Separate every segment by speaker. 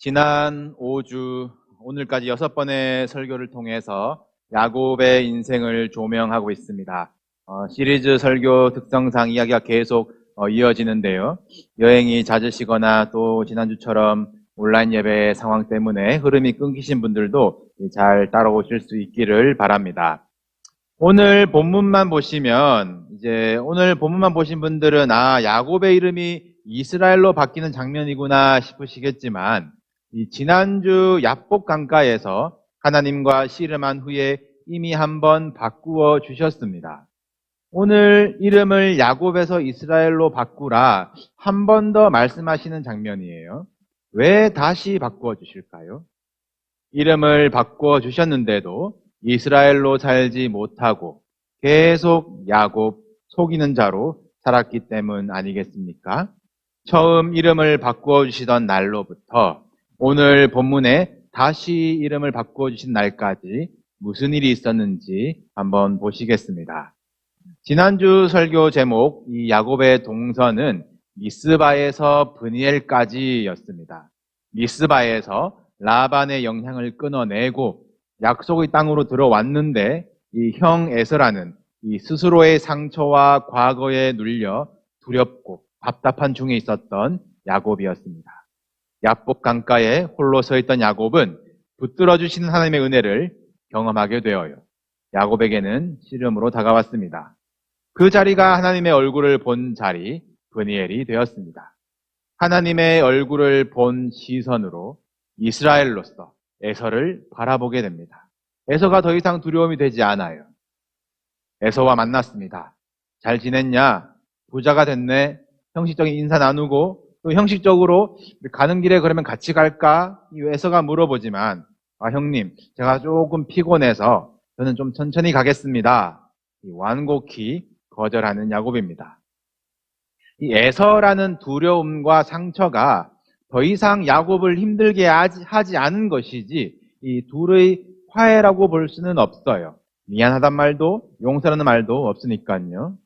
Speaker 1: 지난 5주, 오늘까지 6번의 설교를 통해서 야곱의 인생을 조명하고 있습니다. 시리즈 설교 특성상 이야기가 계속 이어지는데요. 여행이 잦으시거나 또 지난주처럼 온라인 예배 상황 때문에 흐름이 끊기신 분들도 잘 따라오실 수 있기를 바랍니다. 오늘 본문만 보시면, 오늘 본문만 보신 분들은 야곱의 이름이 이스라엘로 바뀌는 장면이구나 싶으시겠지만, 이 지난주 야복 강가에서 하나님과 씨름한 후에 이미 한번 바꾸어 주셨습니다. 오늘 이름을 야곱에서 이스라엘로 바꾸라 한 번 더 말씀하시는 장면이에요. 왜 다시 바꾸어 주실까요? 이름을 바꾸어 주셨는데도 이스라엘로 살지 못하고 계속 야곱, 속이는 자로 살았기 때문 아니겠습니까? 처음 이름을 바꾸어 주시던 날로부터 오늘 본문에 다시 이름을 바꾸어 주신 날까지 무슨 일이 있었는지 한번 보시겠습니다. 지난주 설교 제목, 이 야곱의 동선은 미스바에서 브니엘까지였습니다. 미스바에서 라반의 영향을 끊어내고 약속의 땅으로 들어왔는데 이 형 에서라는 이 스스로의 상처와 과거에 눌려 두렵고 답답한 중에 있었던 야곱이었습니다. 야복 강가에 홀로 서 있던 야곱은 붙들어 주시는 하나님의 은혜를 경험하게 되어요. 야곱에게는 씨름으로 다가왔습니다. 그 자리가 하나님의 얼굴을 본 자리, 브니엘이 되었습니다. 하나님의 얼굴을 본 시선으로 이스라엘로서 에서를 바라보게 됩니다. 에서가 더 이상 두려움이 되지 않아요. 에서와 만났습니다. 잘 지냈냐? 부자가 됐네. 형식적인 인사 나누고 또 형식적으로 가는 길에 그러면 같이 갈까? 이 에서가 물어보지만 형님, 제가 조금 피곤해서 저는 좀 천천히 가겠습니다. 완곡히 거절하는 야곱입니다. 이 에서라는 두려움과 상처가 더 이상 야곱을 힘들게 하지 않은 것이지 이 둘의 화해라고 볼 수는 없어요. 미안하단 말도 용서라는 말도 없으니까요.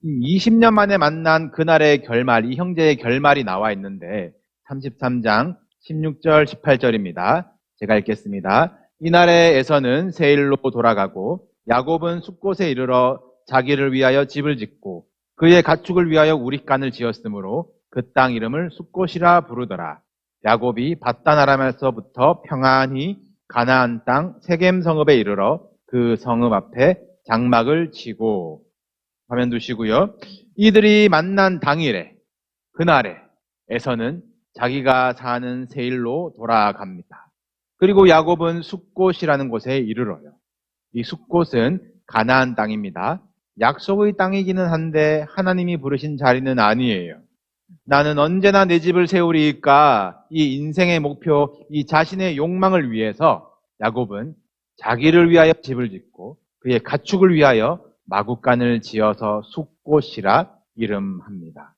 Speaker 1: 이 20년 만에 만난 그날의 결말, 이 형제의 결말이 나와 있는데 33장 16절 18절입니다. 제가 읽겠습니다. 이날에 에서는 세일로 돌아가고 야곱은 숫곳에 이르러 자기를 위하여 집을 짓고 그의 가축을 위하여 우릿간을 지었으므로 그 땅 이름을 숫곳이라 부르더라. 야곱이 밧단 아람에서부터 평안히 가나안 땅 세겜 성읍에 이르러 그 성읍 앞에 장막을 치고. 화면 두시고요. 이들이 만난 당일에, 그날에 에서는 자기가 사는 세일로 돌아갑니다. 그리고 야곱은 숫곳이라는 곳에 이르러요. 이 숫곳은 가나안 땅입니다. 약속의 땅이기는 한데 하나님이 부르신 자리는 아니에요. 나는 언제나 내 집을 세우리까? 이 인생의 목표, 이 자신의 욕망을 위해서 야곱은 자기를 위하여 집을 짓고 그의 가축을 위하여 마구간을 지어서 숫곳이라 이름합니다.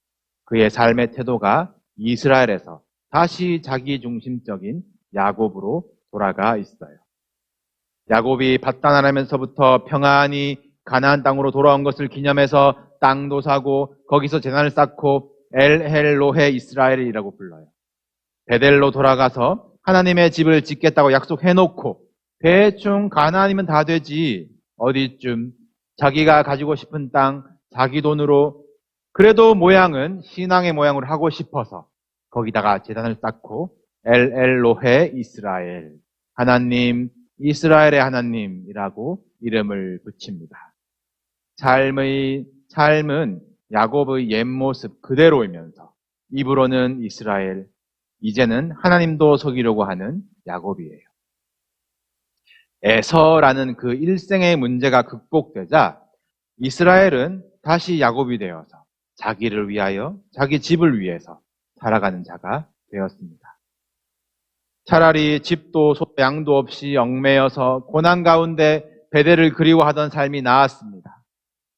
Speaker 1: 그의 삶의 태도가 이스라엘에서 다시 자기 중심적인 야곱으로 돌아가 있어요. 야곱이 밧단 아람에서부터 평안히 가나안 땅으로 돌아온 것을 기념해서 땅도 사고 거기서 제단을 쌓고 엘헬로헤 이스라엘이라고 불러요. 베델로 돌아가서 하나님의 집을 짓겠다고 약속해놓고 대충 가나안이면 다 되지 어디쯤 자기가 가지고 싶은 땅 자기 돈으로 그래도 모양은 신앙의 모양으로 하고 싶어서 거기다가 제단을 쌓고 엘엘로헤 이스라엘, 하나님 이스라엘의 하나님이라고 이름을 붙입니다. 삶은 야곱의 옛 모습 그대로이면서 입으로는 이스라엘, 이제는 하나님도 속이려고 하는 야곱이에요. 에서라는 그 일생의 문제가 극복되자 이스라엘은 다시 야곱이 되어서 자기를 위하여, 자기 집을 위해서 살아가는 자가 되었습니다. 차라리 집도 소 양도 없이 얽매여서 고난 가운데 베델을 그리워하던 삶이 나았습니다.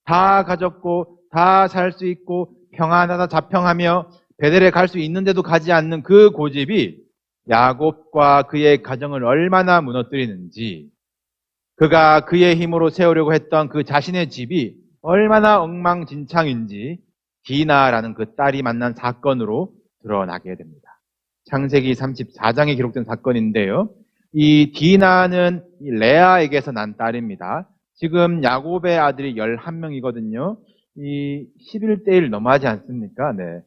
Speaker 1: 다 가졌고 다 살 수 있고 평안하다 자평하며 베델에 갈 수 있는데도 가지 않는 그 고집이 야곱과 그의 가정을 얼마나 무너뜨리는지, 그가 그의 힘으로 세우려고 했던 그 자신의 집이 얼마나 엉망진창인지 디나라는 그 딸이 만난 사건으로 드러나게 됩니다. 창세기 34장에 기록된 사건인데요. 이 디나는 이 레아에게서 난 딸입니다. 지금 야곱의 아들이 11명이거든요. 이 11대 1 너무하지 않습니까? 네.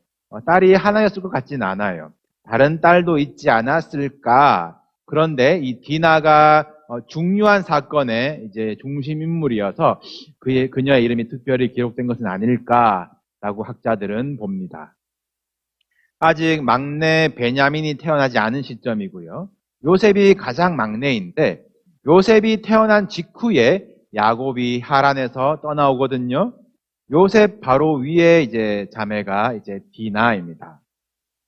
Speaker 1: 딸이 하나였을 것 같지는 않아요. 다른 딸도 있지 않았을까? 그런데 이 디나가 중요한 사건의 이제 중심 인물이어서 그녀의 이름이 특별히 기록된 것은 아닐까라고 학자들은 봅니다. 아직 막내 베냐민이 태어나지 않은 시점이고요. 요셉이 가장 막내인데 요셉이 태어난 직후에 야곱이 하란에서 떠나오거든요. 요셉 바로 위에 이제 자매가 이제 디나입니다.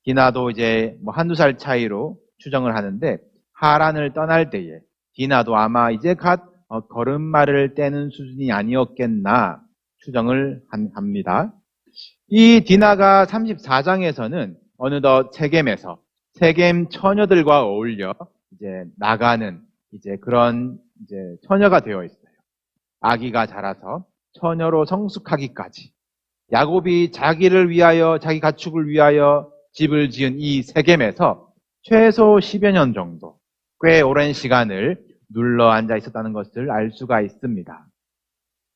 Speaker 1: 디나도 이제 뭐 한두 살 차이로 추정을 하는데 하란을 떠날 때에 디나도 아마 이제 갓 걸음마를 떼는 수준이 아니었겠나 추정을 합니다. 이 디나가 34장에서는 어느덧 세겜에서 세겜 처녀들과 어울려 이제 나가는 이제 그런 이제 처녀가 되어 있어요. 아기가 자라서 처녀로 성숙하기까지. 야곱이 자기를 위하여 자기 가축을 위하여 집을 지은 이 세겜에서 최소 10여 년 정도 꽤 오랜 시간을 눌러 앉아 있었다는 것을 알 수가 있습니다.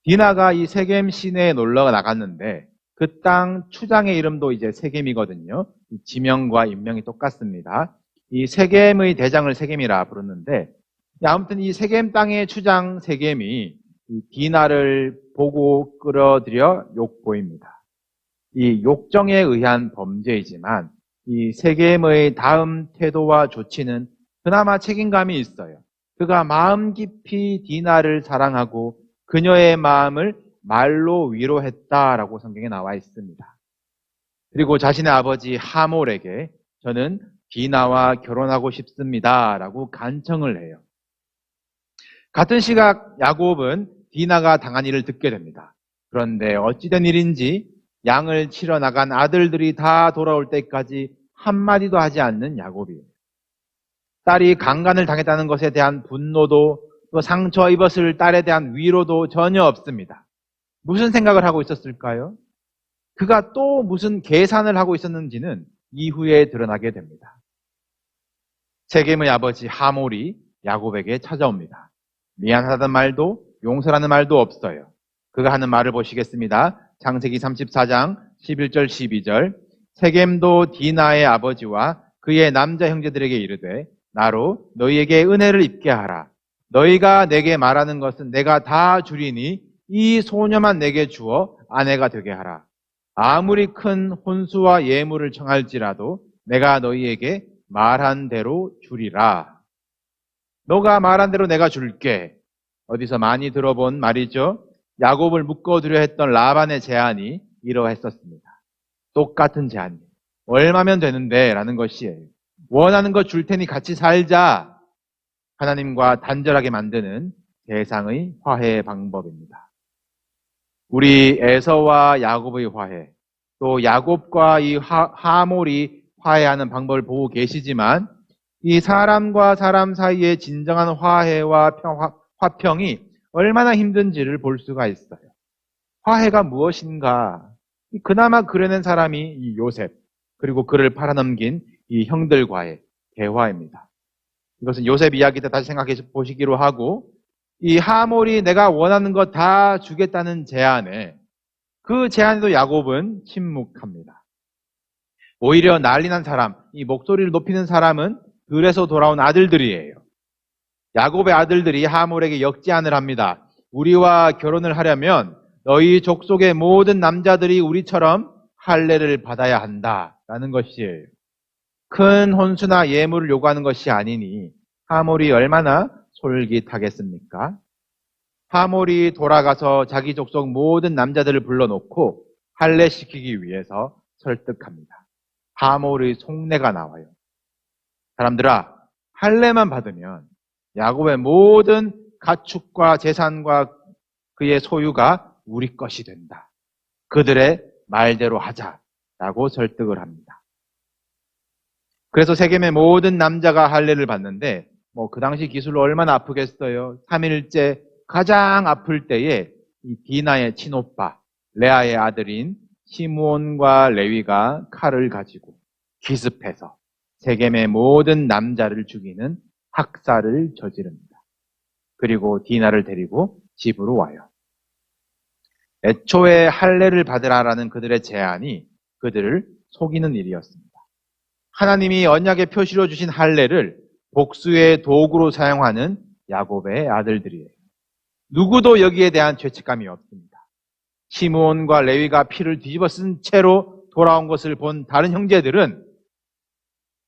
Speaker 1: 디나가 이 세겜 시내에 놀러 나갔는데 그 땅 추장의 이름도 이제 세겜이거든요. 지명과 인명이 똑같습니다. 이 세겜의 대장을 세겜이라 부르는데 아무튼 이 세겜 땅의 추장 세겜이 이 디나를 보고 끌어들여 욕보입니다. 이 욕정에 의한 범죄이지만 이 세겜의 다음 태도와 조치는 그나마 책임감이 있어요. 그가 마음 깊이 디나를 사랑하고 그녀의 마음을 말로 위로했다라고 성경에 나와 있습니다. 그리고 자신의 아버지 하몰에게 저는 디나와 결혼하고 싶습니다라고 간청을 해요. 같은 시각 야곱은 디나가 당한 일을 듣게 됩니다. 그런데 어찌된 일인지 양을 치러 나간 아들들이 다 돌아올 때까지 한마디도 하지 않는 야곱이에요. 딸이 강간을 당했다는 것에 대한 분노도 또 상처 입었을 딸에 대한 위로도 전혀 없습니다. 무슨 생각을 하고 있었을까요? 그가 또 무슨 계산을 하고 있었는지는 이후에 드러나게 됩니다. 세겜의 아버지 하몰이 야곱에게 찾아옵니다. 미안하다는 말도 용서라는 말도 없어요. 그가 하는 말을 보시겠습니다. 창세기 34장 11절 12절 세겜도 디나의 아버지와 그의 남자 형제들에게 이르되 나로 너희에게 은혜를 입게 하라. 너희가 내게 말하는 것은 내가 다 주리니 이 소녀만 내게 주어 아내가 되게 하라. 아무리 큰 혼수와 예물을 청할지라도 내가 너희에게 말한 대로 주리라. 너가 말한 대로 내가 줄게. 어디서 많이 들어본 말이죠. 야곱을 묶어두려 했던 라반의 제안이 이러했었습니다. 똑같은 제안이에요. 얼마면 되는데? 라는 것이에요. 원하는 거 줄 테니 같이 살자. 하나님과 단절하게 만드는 세상의 화해 방법입니다. 우리 에서와 야곱의 화해, 또 야곱과 이 하몰이 화해하는 방법을 보고 계시지만 이 사람과 사람 사이의 진정한 화해와 화평이 얼마나 힘든지를 볼 수가 있어요. 화해가 무엇인가? 그나마 그려낸 사람이 이 요셉, 그리고 그를 팔아넘긴 이 형들과의 대화입니다. 이것은 요셉 이야기 때 다시 생각해 보시기로 하고 이 하몰이 내가 원하는 거 다 주겠다는 제안에 그 제안에도 야곱은 침묵합니다. 오히려 난리난 사람, 이 목소리를 높이는 사람은 들에서 돌아온 아들들이에요. 야곱의 아들들이 하몰에게 역제안을 합니다. 우리와 결혼을 하려면 너희 족속의 모든 남자들이 우리처럼 할례를 받아야 한다라는 것이에요. 큰 혼수나 예물을 요구하는 것이 아니니 하몰이 얼마나 솔깃하겠습니까? 하몰이 돌아가서 자기 족속 모든 남자들을 불러놓고 할례시키기 위해서 설득합니다. 하몰의 속내가 나와요. 사람들아, 할례만 받으면 야곱의 모든 가축과 재산과 그의 소유가 우리 것이 된다. 그들의 말대로 하자라고 설득을 합니다. 그래서 세겜의 모든 남자가 할례를 받는데 그 당시 기술로 얼마나 아프겠어요. 3일째 가장 아플 때에 이 디나의 친오빠 레아의 아들인 시므온과 레위가 칼을 가지고 기습해서 세겜의 모든 남자를 죽이는 학살을 저지릅니다. 그리고 디나를 데리고 집으로 와요. 애초에 할례를 받으라라는 그들의 제안이 그들을 속이는 일이었습니다. 하나님이 언약의 표시로 주신 할례를 복수의 도구로 사용하는 야곱의 아들들이에요. 누구도 여기에 대한 죄책감이 없습니다. 시므온과 레위가 피를 뒤집어 쓴 채로 돌아온 것을 본 다른 형제들은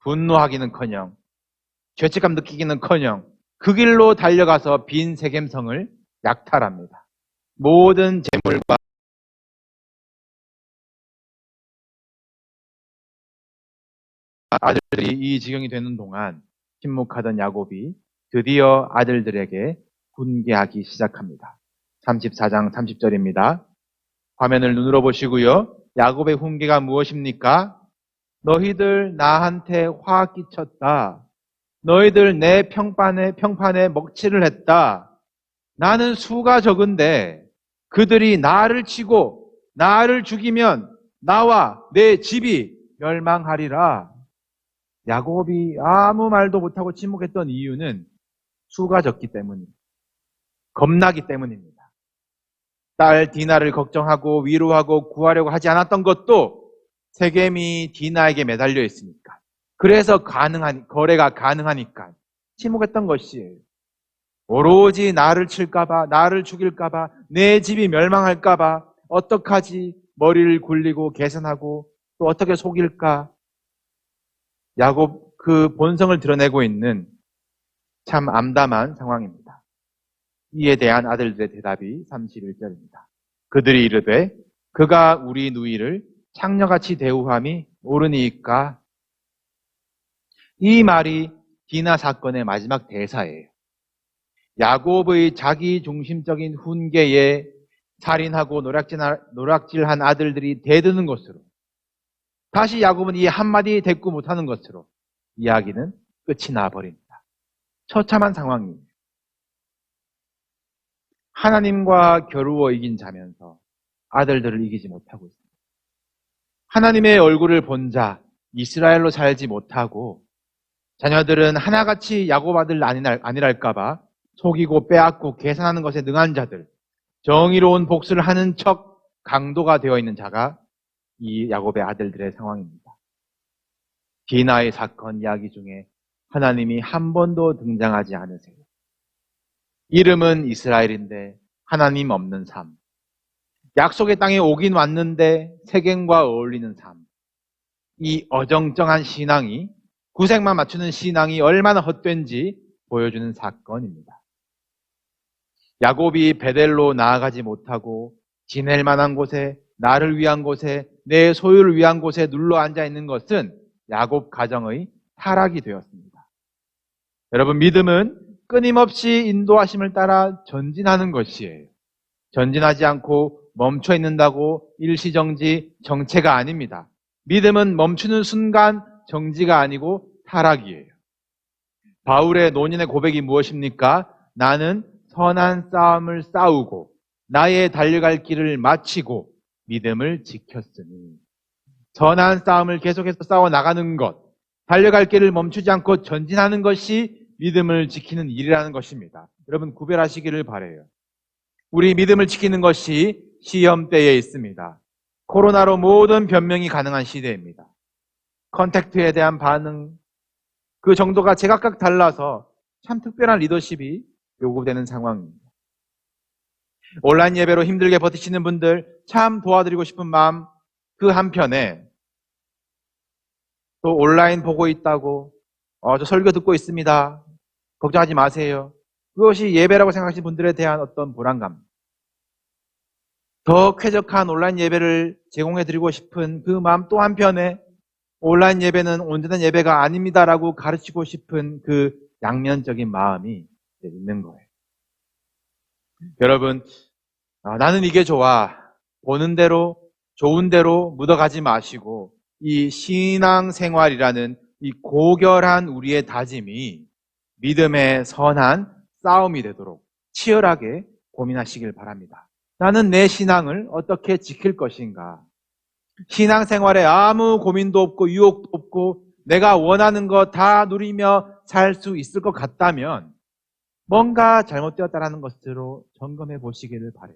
Speaker 1: 분노하기는커녕 죄책감 느끼기는커녕 그 길로 달려가서 빈 세겜성을 약탈합니다. 모든 재물과 아들들이 이 지경이 되는 동안 침묵하던 야곱이 드디어 아들들에게 훈계하기 시작합니다. 34장 30절입니다. 화면을 눈으로 보시고요. 야곱의 훈계가 무엇입니까? 너희들 나한테 화 끼쳤다. 너희들 내 평판에 먹칠을 했다. 나는 수가 적은데 그들이 나를 치고 나를 죽이면 나와 내 집이 멸망하리라. 야곱이 아무 말도 못하고 침묵했던 이유는 수가 적기 때문입니다. 겁나기 때문입니다. 딸 디나를 걱정하고 위로하고 구하려고 하지 않았던 것도 세겜이 디나에게 매달려 있으니까. 그래서 거래가 가능하니까 침묵했던 것이에요. 오로지 나를 칠까봐, 나를 죽일까봐, 내 집이 멸망할까봐 어떡하지? 머리를 굴리고 계산하고 또 어떻게 속일까? 야곱 그 본성을 드러내고 있는 참 암담한 상황입니다. 이에 대한 아들들의 대답이 31절입니다. 그들이 이르되 그가 우리 누이를 창녀같이 대우함이 옳으니까. 이 말이 디나 사건의 마지막 대사예요. 야곱의 자기 중심적인 훈계에 살인하고 노략질한 아들들이 대드는 것으로 다시 야곱은 이 한마디 대꾸 못하는 것으로 이야기는 끝이 나버립니다. 처참한 상황이에요. 하나님과 겨루어 이긴 자면서 아들들을 이기지 못하고 있습니다. 하나님의 얼굴을 본 자, 이스라엘로 살지 못하고 자녀들은 하나같이 야곱 아들 아니랄까봐 속이고 빼앗고 계산하는 것에 능한 자들, 정의로운 복수를 하는 척 강도가 되어 있는 자가 이 야곱의 아들들의 상황입니다. 디나의 사건 이야기 중에 하나님이 한 번도 등장하지 않으세요. 이름은 이스라엘인데 하나님 없는 삶. 약속의 땅에 오긴 왔는데 세겜과 어울리는 삶. 이 어정쩡한 신앙이, 구색만 맞추는 신앙이 얼마나 헛된지 보여주는 사건입니다. 야곱이 베델로 나아가지 못하고 지낼 만한 곳에, 나를 위한 곳에, 내 소유를 위한 곳에 눌러 앉아 있는 것은 야곱 가정의 타락이 되었습니다. 여러분, 믿음은 끊임없이 인도하심을 따라 전진하는 것이에요. 전진하지 않고 멈춰 있는다고 일시정지, 정체가 아닙니다. 믿음은 멈추는 순간 정지가 아니고 타락이에요. 바울의 논인의 고백이 무엇입니까? 나는 선한 싸움을 싸우고 나의 달려갈 길을 마치고 믿음을 지켰으니. 선한 싸움을 계속해서 싸워 나가는 것, 달려갈 길을 멈추지 않고 전진하는 것이 믿음을 지키는 일이라는 것입니다. 여러분, 구별하시기를 바라요. 우리 믿음을 지키는 것이 시험대에 있습니다. 코로나로 모든 변명이 가능한 시대입니다. 컨택트에 대한 반응, 그 정도가 제각각 달라서 참 특별한 리더십이 요구되는 상황입니다. 온라인 예배로 힘들게 버티시는 분들 참 도와드리고 싶은 마음 그 한편에 또 온라인 보고 있다고 저 설교 듣고 있습니다. 걱정하지 마세요. 그것이 예배라고 생각하시는 분들에 대한 어떤 불안감. 더 쾌적한 온라인 예배를 제공해드리고 싶은 그 마음 또 한편에 온라인 예배는 온전한 예배가 아닙니다라고 가르치고 싶은 그 양면적인 마음이 있는 거예요. 여러분, 나는 이게 좋아. 보는 대로, 좋은 대로 묻어가지 마시고 이 신앙생활이라는 이 고결한 우리의 다짐이 믿음의 선한 싸움이 되도록 치열하게 고민하시길 바랍니다. 나는 내 신앙을 어떻게 지킬 것인가? 신앙생활에 아무 고민도 없고 유혹도 없고 내가 원하는 거 다 누리며 살 수 있을 것 같다면 뭔가 잘못되었다라는 것으로 점검해 보시기를 바라요.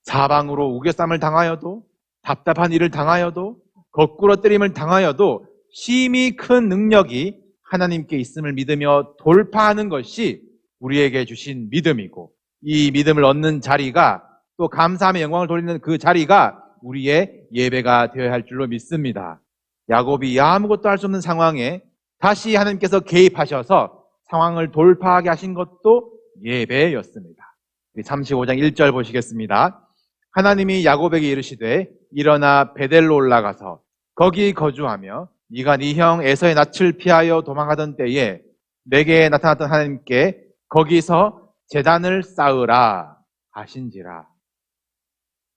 Speaker 1: 사방으로 우겨쌈을 당하여도, 답답한 일을 당하여도, 거꾸로 때림을 당하여도 심히 큰 능력이 하나님께 있음을 믿으며 돌파하는 것이 우리에게 주신 믿음이고, 이 믿음을 얻는 자리가, 또 감사함의 영광을 돌리는 그 자리가 우리의 예배가 되어야 할 줄로 믿습니다. 야곱이 아무것도 할 수 없는 상황에 다시 하나님께서 개입하셔서 상황을 돌파하게 하신 것도 예배였습니다. 35장 1절 보시겠습니다. 하나님이 야곱에게 이르시되 일어나 베델로 올라가서 거기 거주하며 네가 네 형 에서의 낯을 피하여 도망하던 때에 내게 나타났던 하나님께 거기서 제단을 쌓으라 하신지라.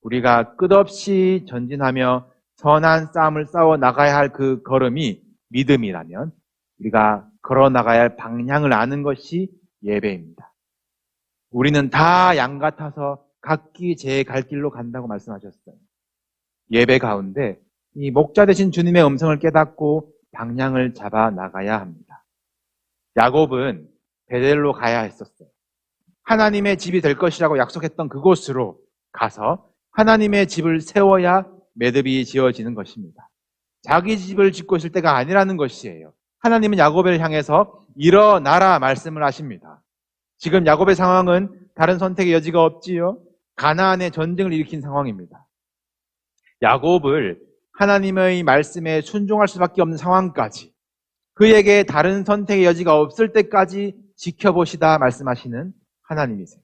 Speaker 1: 우리가 끝없이 전진하며 선한 싸움을 싸워 나가야 할 그 걸음이 믿음이라면 우리가 걸어 나가야 할 방향을 아는 것이 예배입니다. 우리는 다 양 같아서 각기 제 갈 길로 간다고 말씀하셨어요. 예배 가운데 이 목자 되신 주님의 음성을 깨닫고 방향을 잡아 나가야 합니다. 야곱은 베델로 가야 했었어요. 하나님의 집이 될 것이라고 약속했던 그곳으로 가서 하나님의 집을 세워야 매듭이 지어지는 것입니다. 자기 집을 짓고 있을 때가 아니라는 것이에요. 하나님은 야곱을 향해서 일어나라 말씀을 하십니다. 지금 야곱의 상황은 다른 선택의 여지가 없지요. 가나안의 전쟁을 일으킨 상황입니다. 야곱을 하나님의 말씀에 순종할 수밖에 없는 상황까지, 그에게 다른 선택의 여지가 없을 때까지 지켜보시다 말씀하시는 하나님이세요.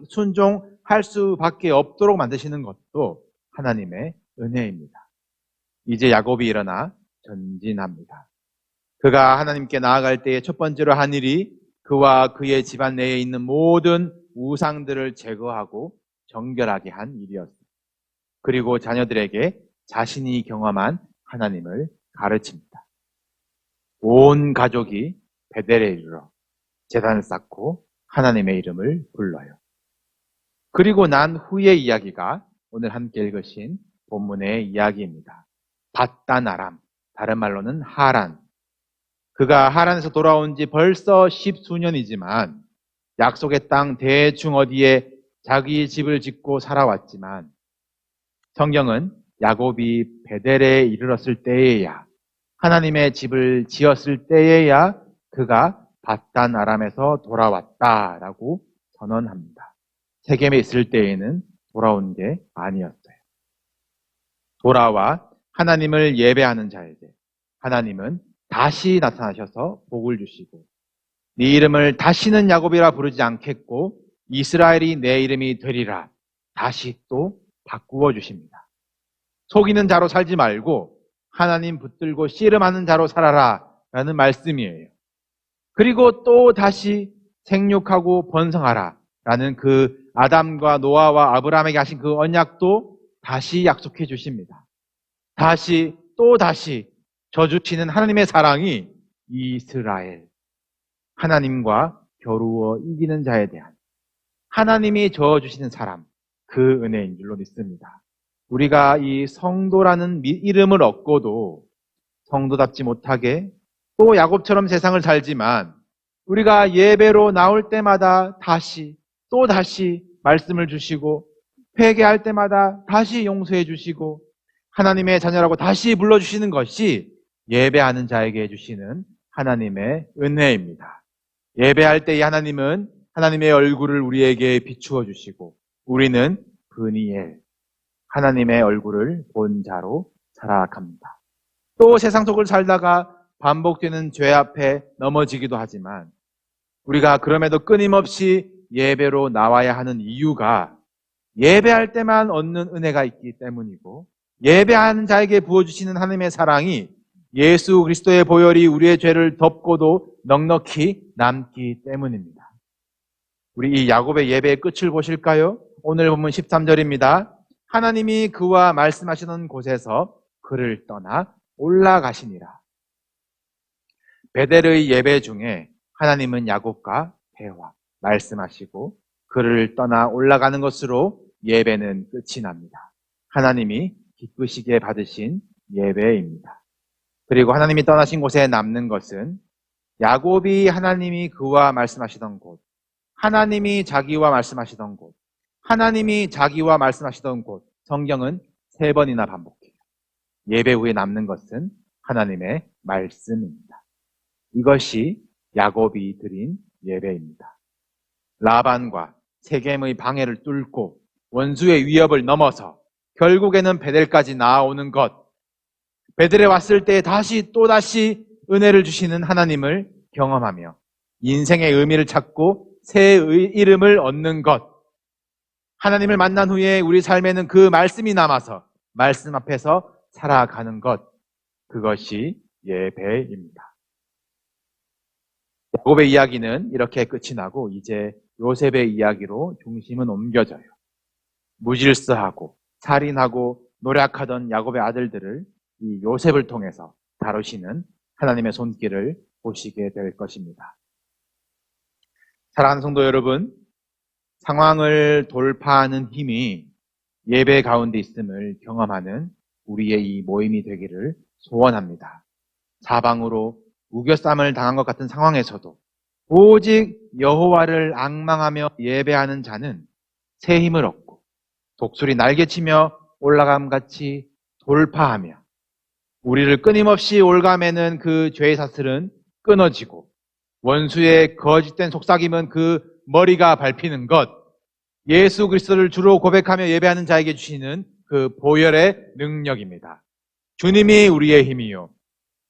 Speaker 1: 순종할 수밖에 없도록 만드시는 것도 하나님의 은혜입니다. 이제 야곱이 일어나 전진합니다. 그가 하나님께 나아갈 때에 첫 번째로 한 일이 그와 그의 집안 내에 있는 모든 우상들을 제거하고 정결하게 한 일이었습니다. 그리고 자녀들에게 자신이 경험한 하나님을 가르칩니다. 온 가족이 베델에 이르러 제단을 쌓고 하나님의 이름을 불러요. 그리고 난 후의 이야기가 오늘 함께 읽으신 본문의 이야기입니다. 밧단 아람, 다른 말로는 하란. 그가 하란에서 돌아온 지 벌써 10수년이지만 약속의 땅 대충 어디에 자기 집을 짓고 살아왔지만 성경은 야곱이 베델에 이르렀을 때에야, 하나님의 집을 지었을 때에야 그가 밧단 아람에서 돌아왔다라고 선언합니다. 세겜에 있을 때에는 돌아온 게 아니었어요. 돌아와 하나님을 예배하는 자에게 하나님은 다시 나타나셔서 복을 주시고, 네 이름을 다시는 야곱이라 부르지 않겠고 이스라엘이 내 이름이 되리라 다시 또 바꾸어 주십니다. 속이는 자로 살지 말고 하나님 붙들고 씨름하는 자로 살아라 라는 말씀이에요. 그리고 또 다시 생육하고 번성하라 라는 그 아담과 노아와 아브라함에게 하신 그 언약도 다시 약속해 주십니다. 다시 또 다시 저주치는 하나님의 사랑이 이스라엘, 하나님과 겨루어 이기는 자에 대한 하나님이 저어주시는 사람, 그 은혜인 줄로 믿습니다. 우리가 이 성도라는 이름을 얻고도 성도답지 못하게 또 야곱처럼 세상을 살지만, 우리가 예배로 나올 때마다 다시 또 다시 말씀을 주시고 회개할 때마다 다시 용서해 주시고 하나님의 자녀라고 다시 불러주시는 것이 예배하는 자에게 주시는 하나님의 은혜입니다. 예배할 때의 하나님은 하나님의 얼굴을 우리에게 비추어 주시고 우리는 브니엘, 하나님의 얼굴을 본 자로 살아갑니다. 또 세상 속을 살다가 반복되는 죄 앞에 넘어지기도 하지만 우리가 그럼에도 끊임없이 예배로 나와야 하는 이유가 예배할 때만 얻는 은혜가 있기 때문이고, 예배하는 자에게 부어주시는 하나님의 사랑이 예수 그리스도의 보혈이 우리의 죄를 덮고도 넉넉히 남기 때문입니다. 우리 이 야곱의 예배의 끝을 보실까요? 오늘 본문 13절입니다. 하나님이 그와 말씀하시던 곳에서 그를 떠나 올라가시니라. 베델의 예배 중에 하나님은 야곱과 대화, 말씀하시고 그를 떠나 올라가는 것으로 예배는 끝이 납니다. 하나님이 기쁘시게 받으신 예배입니다. 그리고 하나님이 떠나신 곳에 남는 것은 야곱이 하나님이 그와 말씀하시던 곳, 하나님이 자기와 말씀하시던 곳, 하나님이 자기와 말씀하시던 곳, 성경은 3번이나 반복해요. 예배 후에 남는 것은 하나님의 말씀입니다. 이것이 야곱이 드린 예배입니다. 라반과 세겜의 방해를 뚫고 원수의 위협을 넘어서 결국에는 베델까지 나아오는 것, 베델에 왔을 때 또다시 은혜를 주시는 하나님을 경험하며 인생의 의미를 찾고 새 이름을 얻는 것, 하나님을 만난 후에 우리 삶에는 그 말씀이 남아서 말씀 앞에서 살아가는 것, 그것이 예배입니다. 야곱의 이야기는 이렇게 끝이 나고 이제 요셉의 이야기로 중심은 옮겨져요. 무질서하고 살인하고 노력하던 야곱의 아들들을 이 요셉을 통해서 다루시는 하나님의 손길을 보시게 될 것입니다. 사랑하는 성도 여러분, 상황을 돌파하는 힘이 예배 가운데 있음을 경험하는 우리의 이 모임이 되기를 소원합니다. 사방으로 우겨쌈을 당한 것 같은 상황에서도 오직 여호와를 앙망하며 예배하는 자는 새 힘을 얻고 독수리 날개치며 올라감같이 돌파하며 우리를 끊임없이 올가매는 그 죄의 사슬은 끊어지고 원수의 거짓된 속삭임은 그 머리가 밟히는 것, 예수 그리스도를 주로 고백하며 예배하는 자에게 주시는 그 보혈의 능력입니다. 주님이 우리의 힘이요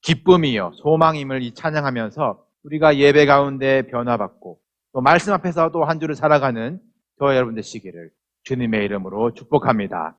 Speaker 1: 기쁨이요 소망임을 이 찬양하면서 우리가 예배 가운데 변화받고 또 말씀 앞에서 또 한 주를 살아가는 저와 여러분 되시기를 주님의 이름으로 축복합니다.